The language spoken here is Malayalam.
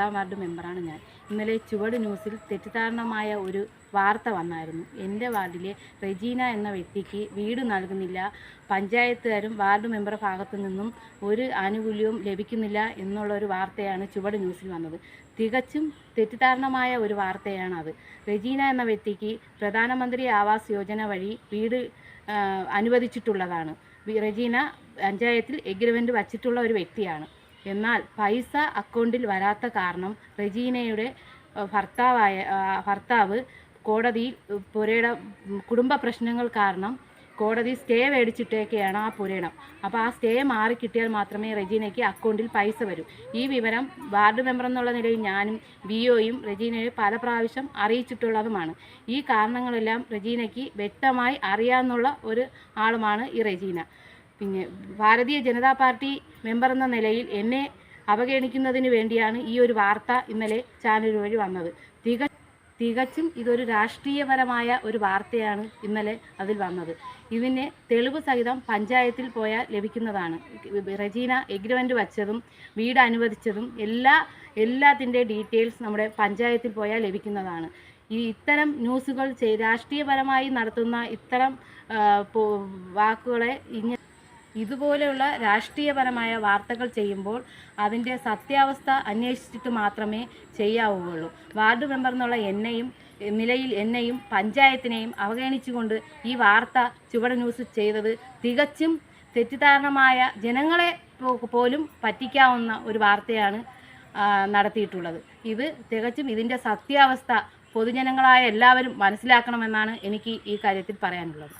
7-ാം വാർഡ് മെമ്പറാണ് ഞാൻ. ഇന്നലെ ചുവട് ന്യൂസിൽ തെറ്റിദ്ധാരണമായ ഒരു വാർത്ത വന്നായിരുന്നു. എൻ്റെ വാർഡിലെ റെജീന എന്ന വ്യക്തിക്ക് വീട് നൽകുന്നില്ല, പഞ്ചായത്തുകാരും വാർഡ് മെമ്പറുടെ ഭാഗത്തു നിന്നും ഒരു ആനുകൂല്യവും ലഭിക്കുന്നില്ല എന്നുള്ളൊരു വാർത്തയാണ് ചുവട് ന്യൂസിൽ വന്നത്. തികച്ചും തെറ്റിദ്ധാരണമായ ഒരു വാർത്തയാണത്. റെജീന എന്ന വ്യക്തിക്ക് പ്രധാനമന്ത്രി ആവാസ് യോജന വഴി വീട് അനുവദിച്ചിട്ടുള്ളതാണ്. റെജീന പഞ്ചായത്തിൽ എഗ്രിമെൻ്റ് വച്ചിട്ടുള്ള ഒരു വ്യക്തിയാണ്. എന്നാൽ പൈസ അക്കൗണ്ടിൽ വരാത്ത കാരണം റെജീനയുടെ ഭർത്താവ് കോടതിയിൽ പുരയുടെ കുടുംബ പ്രശ്നങ്ങൾ കാരണം കോടതി സ്റ്റേ മേടിച്ചിട്ടേക്കെയാണ് ആ പുരയിടം. അപ്പോൾ ആ സ്റ്റേ മാറിക്കിട്ടിയാൽ മാത്രമേ റെജീനയ്ക്ക് അക്കൗണ്ടിൽ പൈസ വരൂ. ഈ വിവരം വാർഡ് മെമ്പർ എന്നുള്ള നിലയിൽ ഞാനും BOയും റെജീനയെ പല പ്രാവശ്യം അറിയിച്ചിട്ടുള്ളതുമാണ്. ഈ കാരണങ്ങളെല്ലാം റെജീനയ്ക്ക് വ്യക്തമായി അറിയാവുന്ന ഒരു ആളുമാണ് ഈ റെജീന. പിന്നെ ഭാരതീയ ജനതാ പാർട്ടി മെമ്പർ എന്ന നിലയിൽ എന്നെ അവഗണിക്കുന്നതിന് വേണ്ടിയാണ് ഈ ഒരു വാർത്ത ഇന്നലെ ചാനൽ വഴി വന്നത്. തികച്ചും ഇതൊരു രാഷ്ട്രീയപരമായ ഒരു വാർത്തയാണ് ഇന്നലെ അതിൽ വന്നത്. ഇതിന് തെളിവ് സഹിതം പഞ്ചായത്തിൽ പോയാൽ ലഭിക്കുന്നതാണ്. റെജീന എഗ്രിമെൻ്റ് വച്ചതും വീട് അനുവദിച്ചതും എല്ലാത്തിൻ്റെ ഡീറ്റെയിൽസ് നമ്മുടെ പഞ്ചായത്തിൽ പോയാൽ ലഭിക്കുന്നതാണ്. ഇത്തരം ന്യൂസുകൾ രാഷ്ട്രീയപരമായി നടത്തുന്ന ഇത്തരം വാക്കുകളെ ഇതുപോലെയുള്ള രാഷ്ട്രീയപരമായ വാർത്തകൾ ചെയ്യുമ്പോൾ അതിൻ്റെ സത്യാവസ്ഥ അന്വേഷിച്ചിട്ട് മാത്രമേ ചെയ്യാവുകയുള്ളൂ. വാർഡ് മെമ്പർ എന്നുള്ള എന്നെയും പഞ്ചായത്തിനെയും അവഗണിച്ചുകൊണ്ട് ഈ വാർത്ത ചുവട് ന്യൂസ് ചെയ്തത് തികച്ചും തെറ്റിദ്ധാരണമായ ജനങ്ങളെ പോലും പറ്റിക്കാവുന്ന ഒരു വാർത്തയാണ് നടത്തിയിട്ടുള്ളത്. ഇത് തികച്ചും ഇതിൻ്റെ സത്യാവസ്ഥ പൊതുജനങ്ങളായ എല്ലാവരും മനസ്സിലാക്കണമെന്നാണ് എനിക്ക് ഈ കാര്യത്തിൽ പറയാനുള്ളത്.